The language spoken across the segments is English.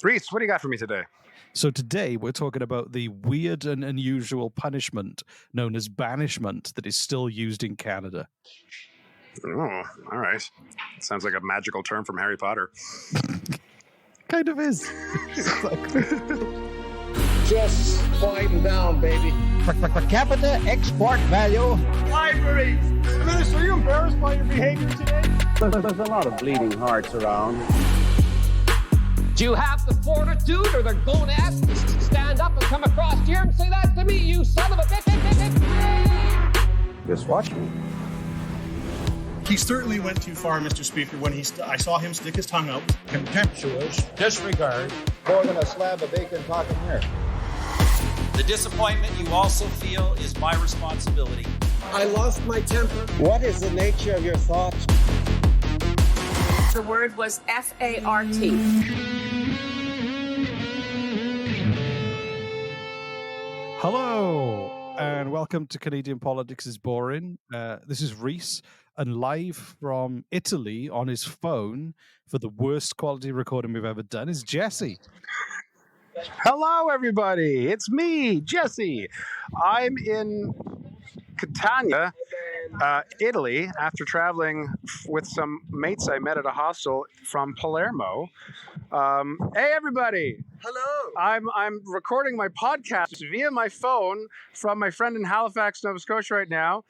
Reese, what do you got for me today? So today we're talking about the weird and unusual punishment known as banishment that is still used in Canada. Oh, all right. Sounds like a magical term from Harry Potter. Kind of is. Just quieten down, baby. Per capita export value. Library! Minister, are you embarrassed by your behavior today? There's a lot of bleeding hearts around. Do you have the fortitude or the gonads to stand up and come across here and say that to me, you son of a bitch? Just watch me. He certainly went too far, Mr. Speaker, when I saw him stick his tongue out. Contemptuous disregard. More than a slab of bacon talking here. The disappointment you also feel is my responsibility. I lost my temper. What is the nature of your thoughts? The word was F-A-R-T. Hello, and welcome to Canadian Politics is Boring. This is Reese, and live from Italy on his phone for the worst quality recording we've ever done is Jesse. Hello, everybody. It's me, Jesse. I'm in Catania, Italy, after traveling with some mates I met at a hostel from Palermo. Hey, everybody. Hello. I'm recording my podcast via my phone from my friend in Halifax, Nova Scotia right now.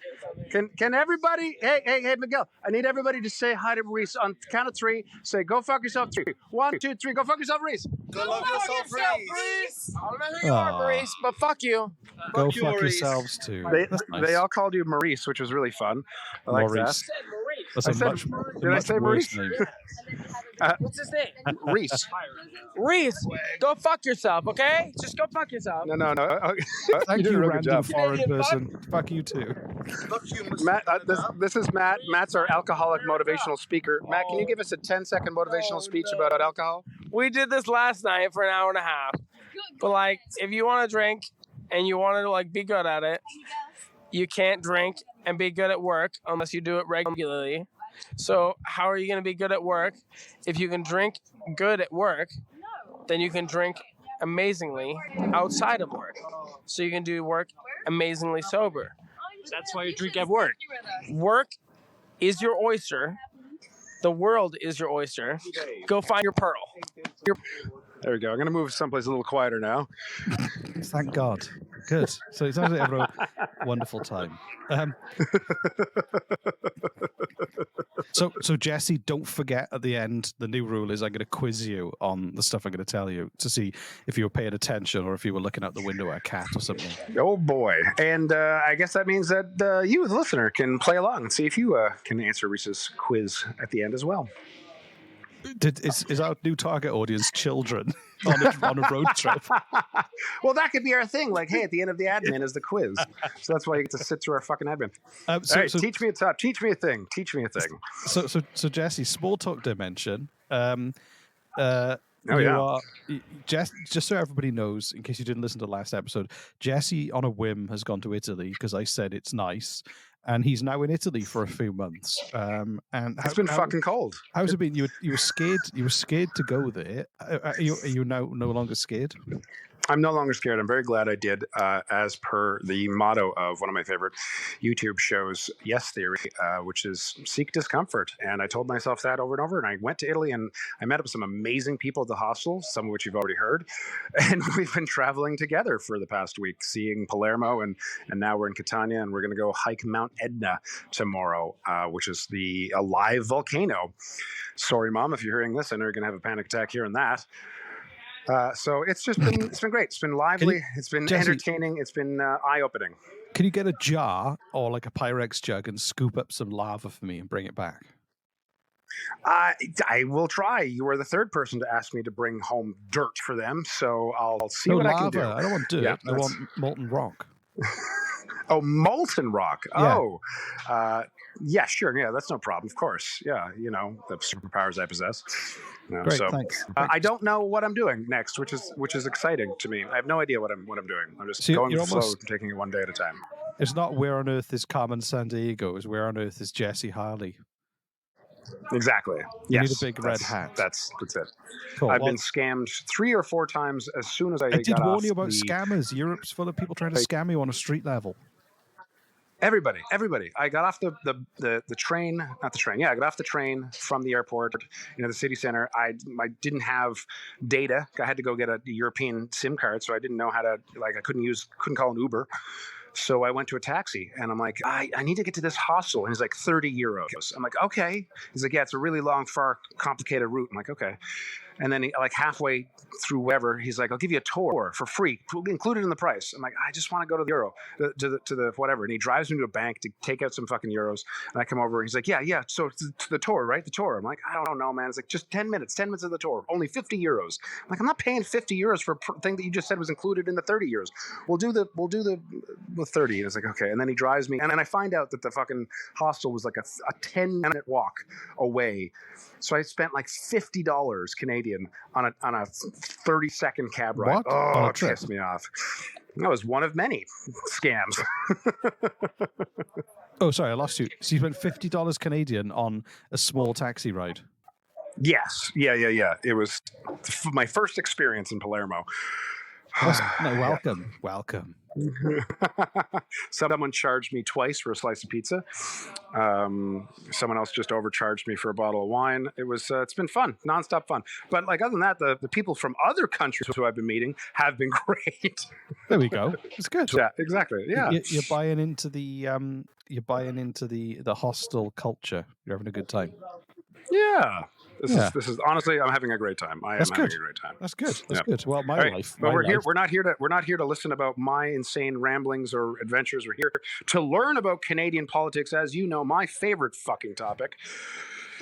Can everybody, hey, Miguel, I need everybody to say hi to Reese on the count of three. Say, go fuck yourself, 3. 1, 2, 3, go fuck yourself, Reese. Go fuck yourself, Reese. I don't know who you are, Maurice, but fuck you. Go you, fuck Maurice. yourselves too. They all called you Maurice, which was really fun. I like Maurice. that. That's I a said- much, did I much say worse Maurice? name. What's his name? Reese. Reese. Go fuck yourself, okay? Just go fuck yourself. No. Thank did you, a really good random job. foreign Canadian person. Fuck you too. Fuck you, Mr. Matt, this is Matt. Matt's our alcoholic motivational speaker. Matt, can you give us a 10-second motivational speech about alcohol? We did this last night for an hour and a half. But like, if you want to drink and you want to like be good at it, you can't drink and be good at work unless you do it regularly. So how are you going to be good at work? If you can drink good at work, then you can drink amazingly outside of work. So you can do work amazingly sober. That's why you drink at work. Work is your oyster. The world is your oyster. Go find your pearl. There we go. I'm going to move someplace a little quieter now. Thank God. Good. So it sounds like everyone a wonderful time. So Jesse, don't forget at the end, the new rule is I'm going to quiz you on the stuff I'm going to tell you to see if you were paying attention or if you were looking out the window at a cat or something. Oh, boy. And I guess that means that you, the listener, can play along and see if you can answer Reese's quiz at the end as well. Is our new target audience children on a road trip? Well, that could be our thing. Like, hey, at the end of the admin is the quiz. So that's why you get to sit through our fucking admin. All right, teach me a thing. Teach me a thing. So Jesse, small talk dimension. Just so everybody knows, in case you didn't listen to the last episode, Jesse on a whim has gone to Italy because I said it's nice, and he's now in Italy for a few months. And it's been fucking cold. How's it been? You were scared. You were scared to go there. Are you now no longer scared? I'm no longer scared. I'm very glad I did, as per the motto of one of my favorite YouTube shows, Yes Theory, which is seek discomfort. And I told myself that over and over. And I went to Italy and I met up with some amazing people at the hostel, some of which you've already heard. And we've been traveling together for the past week, seeing Palermo. And now we're in Catania and we're going to go hike Mount Etna tomorrow, which is a live volcano. Sorry, Mom, if you're hearing this. I know you're going to have a panic attack hearing that. So it's been great. It's been lively. It's been entertaining. It's been eye-opening. Can you get a jar or like a Pyrex jug and scoop up some lava for me and bring it back? I will try. You were the third person to ask me to bring home dirt for them, so I'll see what lava. I can do. I don't want dirt. Yeah, I want molten rock. Oh, molten rock. Yeah. Oh, yeah, sure. Yeah, that's no problem. Of course. Yeah, the superpowers I possess. Great, so, thanks. I don't know what I'm doing next, which is exciting to me. I have no idea what I'm doing. I'm just going with the flow, taking it one day at a time. It's not where on earth is Carmen Sandiego. It's where on earth is Jesse Harley. Exactly. You yes. need a big red hat. That's it. Cool. I've been scammed 3 or 4 times as soon as I did got warn off you about the... scammers. Europe's full of people trying to scam you on a street level. Everybody. I got off the train, not the train. Yeah, I got off the train from the airport, the city center. I didn't have data. I had to go get a European SIM card, so I didn't know how to, I couldn't call an Uber. So I went to a taxi and I'm like, I need to get to this hostel. And he's like, 30 euros. I'm like, okay. He's like, yeah, it's a really long, far, complicated route. I'm like, okay. And then halfway through whatever, he's like, I'll give you a tour for free, included in the price. I'm like, I just want to go to the euro, to the whatever. And he drives me to a bank to take out some fucking euros. And I come over and he's like, yeah. So it's the tour, right? The tour. I'm like, I don't know, man. It's like, just 10 minutes of the tour, only 50 euros. I'm like, I'm not paying 50 euros for a thing that you just said was included in the 30 euros. We'll do the 30. And it's like, okay. And then he drives me. And then I find out that the fucking hostel was like a 10-minute walk away. So I spent like $50 Canadian on a 30-second cab ride. What? Oh, it pissed me off. That was one of many scams. Oh, sorry, I lost you. So you spent $50 Canadian on a small taxi ride? Yes. Yeah. It was my first experience in Palermo. Welcome. Someone charged me twice for a slice of pizza. Someone else just overcharged me for a bottle of wine. It was it's been fun, nonstop fun. But other than that, the people from other countries who I've been meeting have been great. There we go. It's good. Yeah, exactly. Yeah, you're buying into the hostel culture. You're having a good time. Yeah. This is honestly, I'm having a great time. Having a great time. That's good. That's good. Well, life. But we're not here to listen about my insane ramblings or adventures. We're here to learn about Canadian politics, as you know, my favorite fucking topic.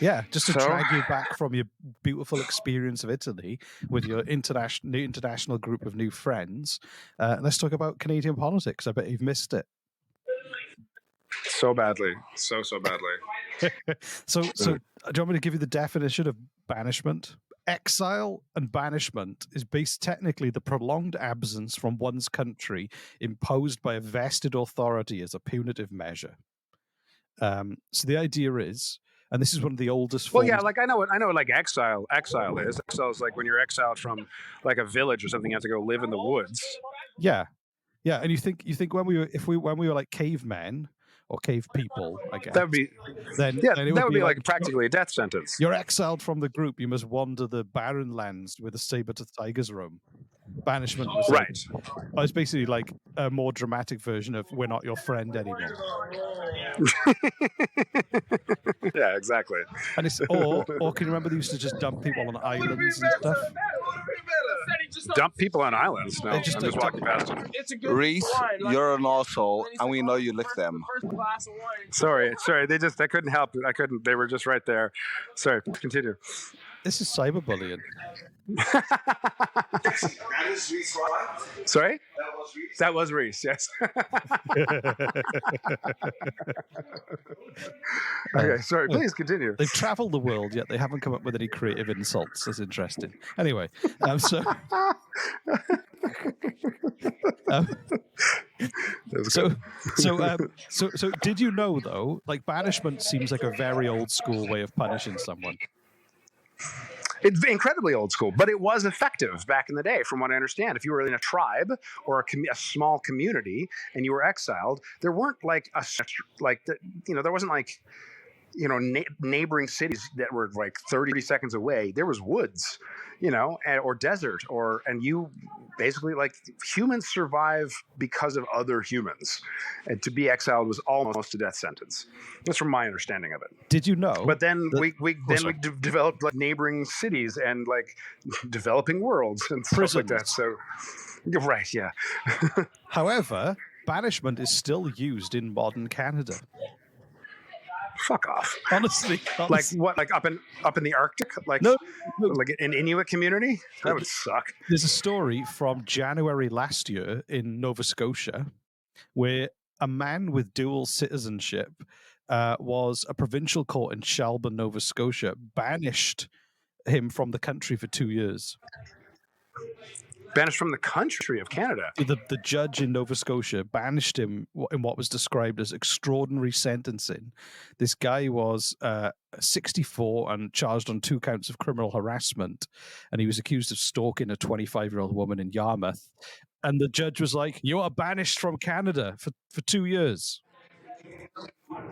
Yeah, just to drag you back from your beautiful experience of Italy with your international group of new friends. Let's talk about Canadian politics. I bet you've missed it. So badly. So badly. So do you want me to give you the definition of banishment? Exile and banishment is based technically the prolonged absence from one's country imposed by a vested authority as a punitive measure. So the idea is, and this is one of the oldest forms. Well, yeah, I know what exile is. Exile is like when you're exiled from a village or something, you have to go live in the woods. Yeah. And you think when we were like cavemen or cave people, I guess. That would be that would be like practically a death sentence. You're exiled from the group. You must wander the barren lands where the saber-toothed tigers roam. Banishment was right. It's basically like a more dramatic version of "we're not your friend anymore." Yeah, exactly. And it's or can you remember they used to just dump people on islands and stuff? Dump people on islands? No, I'm just walking past them. Reese, you're an arsehole, and we know you lick them. Sorry. I couldn't help it. I couldn't. They were just right there. Sorry. Continue. This is cyberbullying. That is Reese, right? Sorry? That was Reese, yes. Okay, sorry, please continue. They've traveled the world, yet they haven't come up with any creative insults. That's interesting. Anyway, so did you know, though, banishment seems like a very old school way of punishing someone? It's incredibly old school, but it was effective back in the day, from what I understand. If you were in a tribe or a small community and you were exiled, there weren't there wasn't neighboring cities that were 30 seconds away. There was woods, or desert, and you basically humans survive because of other humans, and to be exiled was almost a death sentence. That's from my understanding of it. Did you know? But then we developed neighboring cities and developing worlds and stuff like that. So, right, yeah. However, banishment is still used in modern Canada. Fuck off. Honestly. Like what? Up in the Arctic? No. Like an Inuit community? That would suck. There's a story from January last year in Nova Scotia where a man with dual citizenship was a provincial court in Shelburne, Nova Scotia, banished him from the country for 2 years. Banished from the country of Canada. The judge in Nova Scotia banished him in what was described as extraordinary sentencing. This guy was 64 and charged on 2 counts of criminal harassment, and he was accused of stalking a 25-year-old woman in Yarmouth. And the judge was like, "You are banished from Canada for 2 years."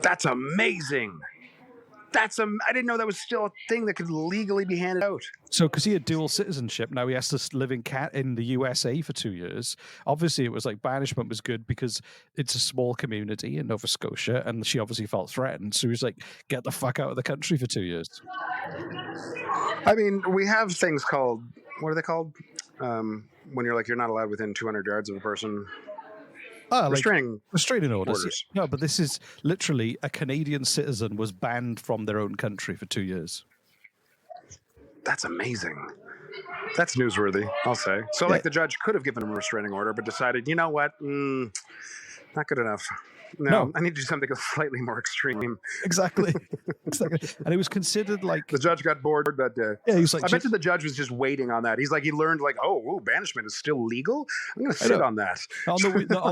That's amazing. I didn't know that was still a thing that could legally be handed out. So, because he had dual citizenship, now he has to live in the USA for 2 years. Obviously, it was like banishment was good because it's a small community in Nova Scotia, and she obviously felt threatened. So he was like, "Get the fuck out of the country for 2 years." I mean, we have things called, what are they called? When you're not allowed within 200 yards of a person. Restraining orders. No, but this is literally a Canadian citizen was banned from their own country for 2 years. That's amazing. That's newsworthy, I'll say. So, like, the judge could have given him a restraining order, but decided, you know what? Not good enough. No, I need to do something slightly more extreme. Exactly. And it was considered like... The judge got bored that day. Yeah, he was like... I bet the judge was just waiting on that. He's like, he learned like, banishment is still legal? I'm going to sit on that. On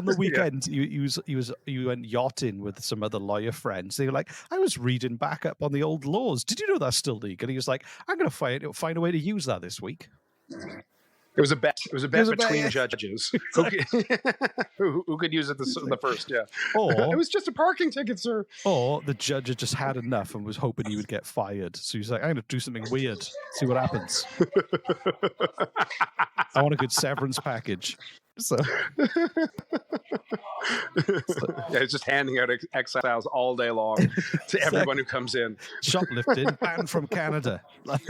the weekend, he went yachting with some other lawyer friends. They were like, "I was reading back up on the old laws. Did you know that's still legal?" And he was like, "I'm going to find a way to use that this week." It was a bet. It was a bet between judges who could use it the first. Yeah. Or it was just a parking ticket, sir. Or the judge had just had enough and was hoping he would get fired. So he's like, "I'm going to do something weird. See what happens. I want a good severance package." So yeah, he's just handing out exiles all day long to everyone who comes in. Shoplifting, banned from Canada. Like.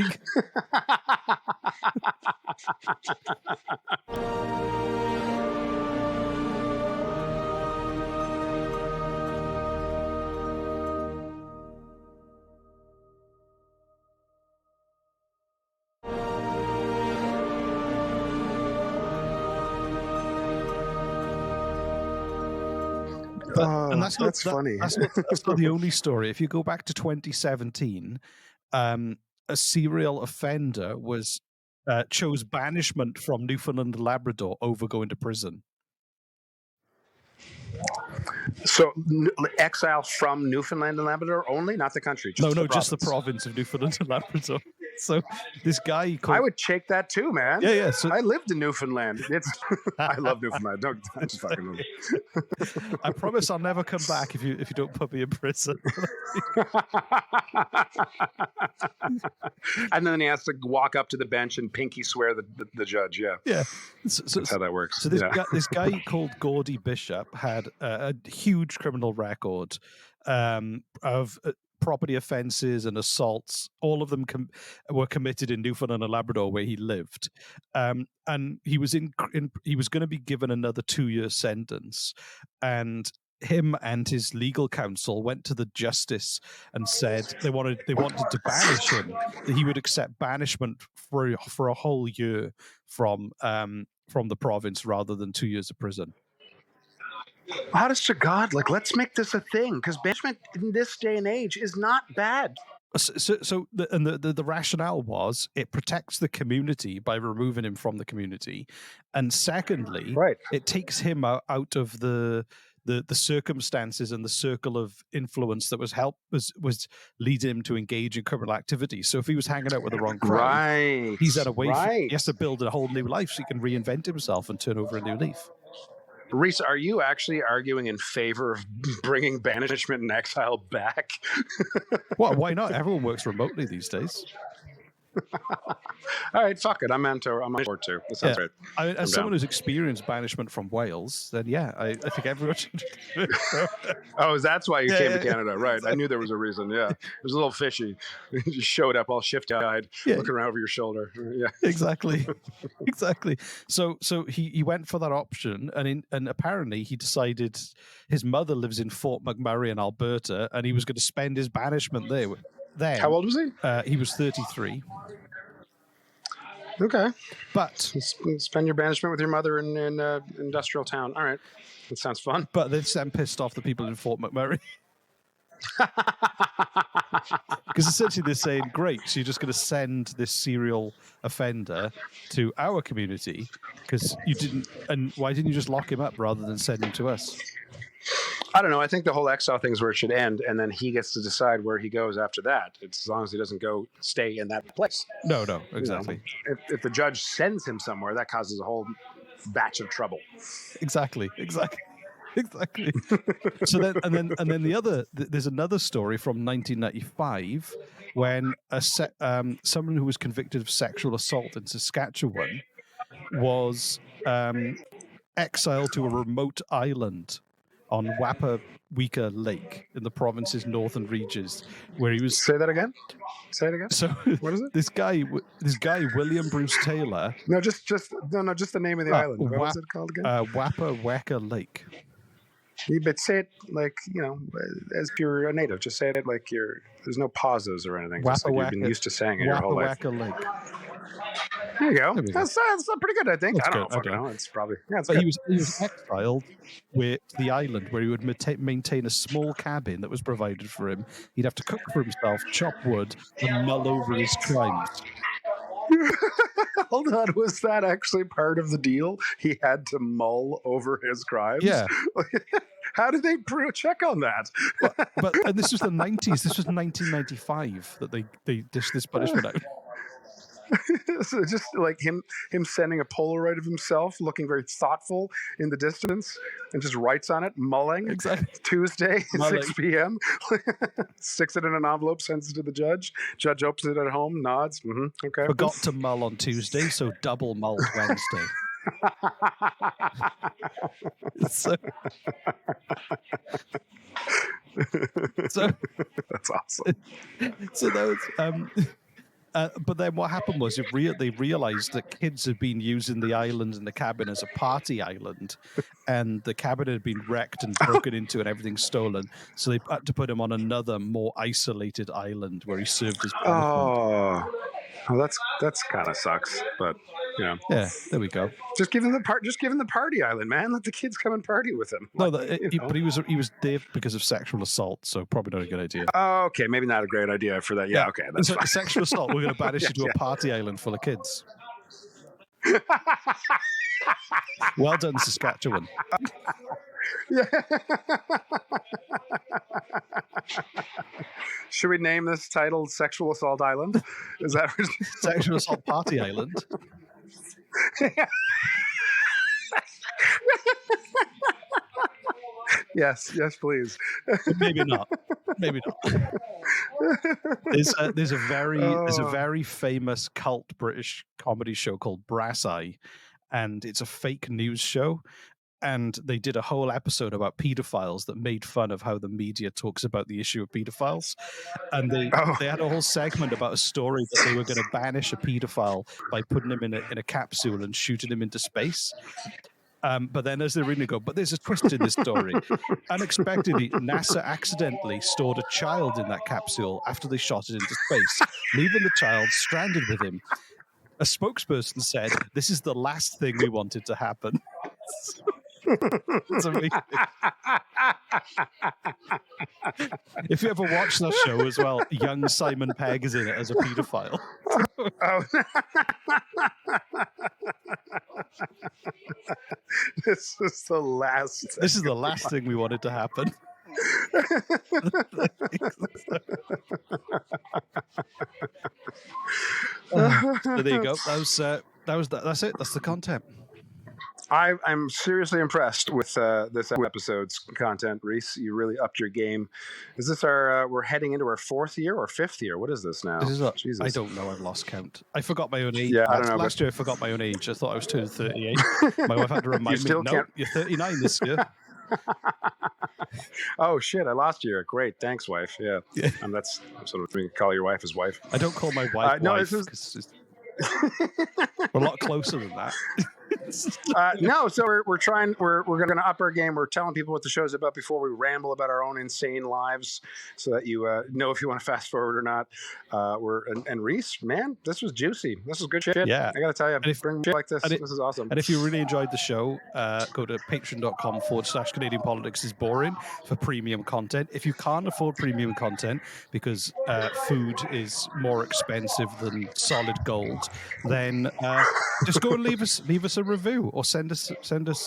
And that's funny. That's not the only story. If you go back to 2017, a serial offender chose banishment from Newfoundland and Labrador over going to prison. So exile from Newfoundland and Labrador only, not the country. Just the province of Newfoundland and Labrador. So this guy I would take that too, man. Yeah. So I lived in Newfoundland. I love Newfoundland. Don't just fucking move. I promise I'll never come back if you don't put me in prison. And then he has to walk up to the bench and pinky swear the judge. Yeah. That's how that works. So this guy called Gordy Bishop had a huge criminal record of property offences and assaults. All of them were committed in Newfoundland and Labrador, where he lived, and he was he was going to be given another 2-year sentence, and him and his legal counsel went to the justice and said they wanted to banish him. He would accept banishment for a whole year from the province rather than 2 years of prison. Honest to God, let's make this a thing, because banishment in this day and age is not bad. So the rationale was it protects the community by removing him from the community, and secondly, it takes him out of the circumstances and the circle of influence that was leading him to engage in criminal activity. So if he was hanging out with the wrong crowd, he's he has to build a whole new life so he can reinvent himself and turn over a new leaf. Reese, are you actually arguing in favor of bringing banishment and exile back? Well, why not? Everyone works remotely these days. All right, fuck it. I'm on board too. That sounds right. As someone who's experienced banishment from Wales, then I think everyone should do it. Oh, that's why you came to Canada, right? Exactly. I knew there was a reason. Yeah, it was a little fishy. You just showed up all shifty-eyed, looking around over your shoulder. Yeah, exactly. So he went for that option, and apparently he decided his mother lives in Fort McMurray in Alberta, and he was going to spend his banishment there. Then, how old was he? He was 33. Okay, but spend your banishment with your mother in industrial town. All right, that sounds fun. But this then pissed off the people in Fort McMurray, because essentially they're saying, "Great, so you're just going to send this serial offender to our community, Because you didn't, and why didn't you just lock him up rather than send him to us? I don't know. I think the whole exile thing is where it should end, and then he gets to decide where he goes after that. It's as long as he doesn't stay in that place. No, exactly. You know, if the judge sends him somewhere, that causes a whole batch of trouble. Exactly. So then the other, there's another story from 1995 when someone who was convicted of sexual assault in Saskatchewan was exiled to a remote island on Wapaweka Lake in the province's northern reaches, where he was. Say that again. So what is it? This guy William Bruce Taylor. No, just the name of the island. What was it called again? Wapaweka Lake. But say it like, as if you're a native. Just say it like there's no pauses or anything. Just like you've been used to saying it your whole life. Wapaweka Lake. There you go. That's pretty good, I think. That's I don't good. know. It's probably... Yeah, but he was exiled with the island where he would maintain a small cabin that was provided for him. He'd have to cook for himself, chop wood, and mull over his crimes. Hold on, was that actually part of the deal? He had to mull over his crimes? Yeah. How did they check on that? And this was the 90s. This was 1995 that they dished this punishment out. So just like him sending a Polaroid of himself looking very thoughtful in the distance and just writes on it, mulling. Exactly. Tuesday, 6 p.m. Sticks it in an envelope, sends it to the judge. Judge opens it at home, nods. Okay. Forgot to mull on Tuesday, so double mulled Wednesday. so that's awesome. So that was... but then what happened was they realized that kids had been using the island and the cabin as a party island, and the cabin had been wrecked and broken into and everything stolen. So they had to put him on another, more isolated island where he served his punishment. Oh, that's kind of sucks, but yeah, there we go. Just give him the party island, man. Let the kids come and party with him. No, but he was there because of sexual assault, so probably not a good idea. Oh, okay, maybe not a great idea for that. Yeah, okay, that's fine. Sexual assault. We're going to banish you to a party island full of kids. Well done, Saskatchewan. Yeah. Should we name this title "Sexual Assault Island"? Is that Sexual Assault Party Island? Yes, please. Maybe not. There's a very famous cult British comedy show called Brass Eye, and it's a fake news show. And they did a whole episode about pedophiles that made fun of how the media talks about the issue of pedophiles. And they had a whole segment about a story that they were going to banish a pedophile by putting him in a capsule and shooting him into space. But then as they're reading it, but there's a twist in this story. Unexpectedly, NASA accidentally stored a child in that capsule after they shot it into space, leaving the child stranded with him. A spokesperson said, "This is the last thing we wanted to happen." It's amazing. If you ever watch that show as well, young Simon Pegg is in it as a paedophile. This is the last thing we wanted to happen. So there you go. That's it. That's the content. I'm seriously impressed with this episode's content, Reese. You really upped your game. Is this we're heading into our 4th year or 5th year? What is this now? Jesus. I don't know. I've lost count. I forgot my own age. Yeah, I don't know. Last year I forgot my own age. I thought I was turning 38. My wife had to remind me, no, you're 39 this year. Oh, shit. I lost you. Great. Thanks, wife. Yeah. I'm sort of going to call your wife his wife. I don't call my wife wife. We're a lot closer than that. No, so we're going to up our game. We're telling people what the show's about before we ramble about our own insane lives, so that you know if you want to fast forward or not. And Reese, man, this was juicy. This was good shit. Yeah, I gotta tell you, bring shit like this. This is awesome. And if you really enjoyed the show, go to patreon.com/Canadian Politics is Boring for premium content. If you can't afford premium content because food is more expensive than solid gold, then just go and leave us a review. review or send us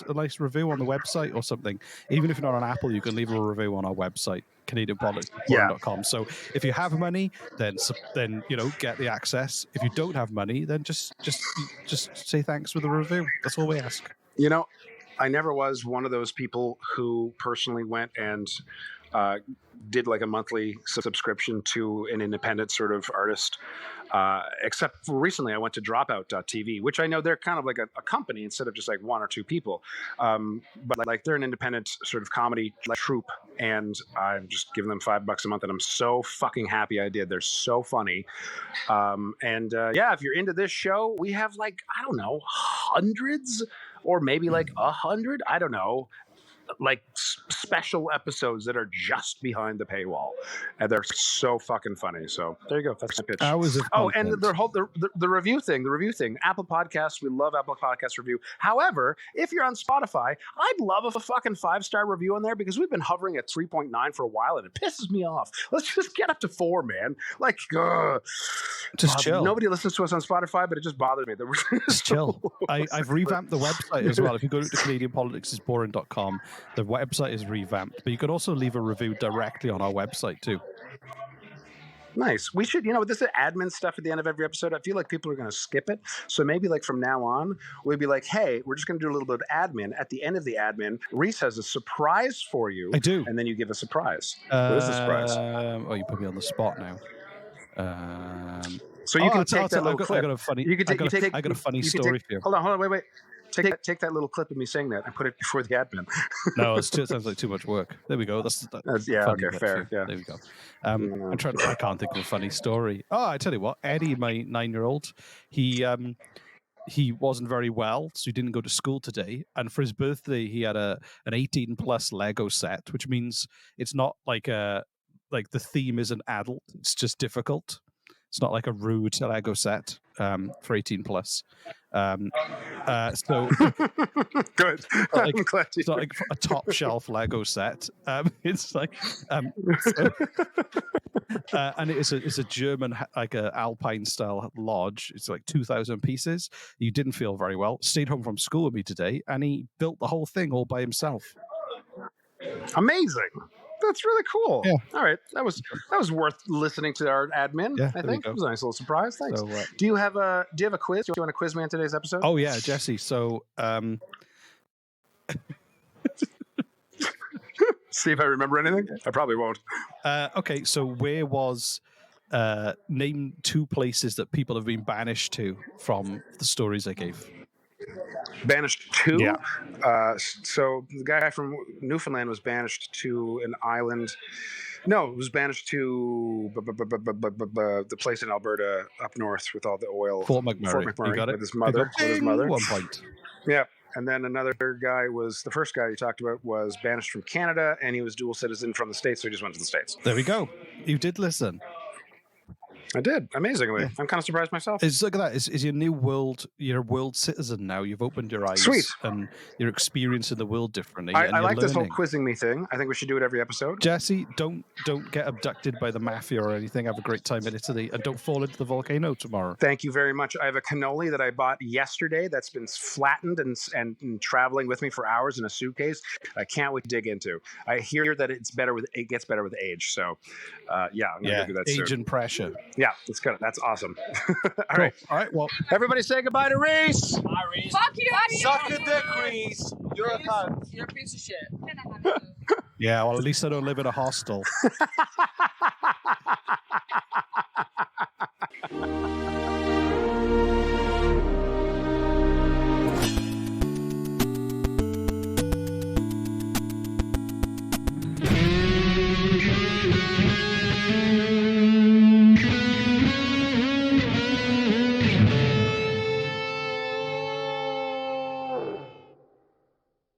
a nice review on the website or something. Even if you're not on Apple, you can leave a review on our website, CanadianPoliticsReport.com. So if you have money, then get the access. If you don't have money, then just say thanks with a review. That's all we ask. I never was one of those people who personally went and did like a monthly subscription to an independent sort of artist, except for recently I went to dropout.tv, which I know they're kind of like a company instead of just like one or two people. But like they're an independent sort of comedy troupe, and I'm just giving them $5 a month, and I'm so fucking happy I did. They're so funny. If you're into this show, we have like, I don't know, hundreds or maybe like 100, I don't know, like special episodes that are just behind the paywall, and they're so fucking funny. So there you go. That's my pitch. And the review thing. Apple Podcasts, we love Apple Podcasts review. However, if you're on Spotify, I'd love a fucking 5-star review on there, because we've been hovering at 3.9 for a while, and it pisses me off. Let's just get up to 4, man. Like, just chill. Nobody listens to us on Spotify, but it just bothers me. Just chill. I've revamped the website as well. If you go to CanadianPoliticsIsBoring.com, the website is revamped, but you can also leave a review directly on our website too. Nice. We should, with this admin stuff at the end of every episode, I feel like people are going to skip it. So maybe like from now on, we'd be like, hey, we're just going to do a little bit of admin. At the end of the admin, Reese has a surprise for you. I do. And then you give a surprise. What is the surprise? You put me on the spot now. So you can take that little clip. I got a funny story for you. Hold on, wait. Take that little clip of me saying that and put it before the admin. No, it sounds like too much work. There we go. That's okay, fair. Yeah. There we go. I can't think of a funny story. Oh, I tell you what, Eddie, my 9-year-old, he wasn't very well, so he didn't go to school today. And for his birthday, he had an 18+ Lego set, which means it's not like the theme isn't adult. It's just difficult. It's not like a rude Lego set for 18+. So good. I'm glad it's not like a top shelf Lego set. It's like, and it's a German, like a Alpine style lodge. It's like 2,000 pieces. He didn't feel very well. Stayed home from school with me today, and he built the whole thing all by himself. Amazing. That's really cool. Yeah. All right. That was worth listening to our admin. Yeah, I think it was a nice little surprise. Thanks. So, do you have a quiz? Do you want to quiz me on today's episode? Oh yeah, Jesse. So see if I remember anything. I probably won't. Okay. So where was name 2 places that people have been banished to from the stories I gave? Banished to? Yeah. So the guy from Newfoundland was banished to an island. No, it was banished to the place in Alberta up north with all the oil. Fort McMurray. You got it? With his mother. 1 point. Yeah. And then another guy the first guy you talked about was banished from Canada, and he was dual citizen from the States, so he just went to the States. There we go. You did listen. I did, amazingly. Yeah. I'm kind of surprised myself. Look at that. Is your new world, you're a world citizen now. You've opened your eyes. Sweet. And you're experiencing the world differently. I like this whole quizzing me thing. I think we should do it every episode. Jesse, don't get abducted by the mafia or anything. Have a great time in Italy. And don't fall into the volcano tomorrow. Thank you very much. I have a cannoli that I bought yesterday that's been flattened and traveling with me for hours in a suitcase. I can't wait to dig into. I hear that it gets better with age. So, I'm going to do that soon. Age and pressure. Yeah, it's good. That's awesome. All right. All right. Well, everybody say goodbye to Reese. Bye, Reese. Fuck you. Suck a dick, Reese. You're a cunt. You're a piece of shit. Yeah, well, at least I don't live in a hostel.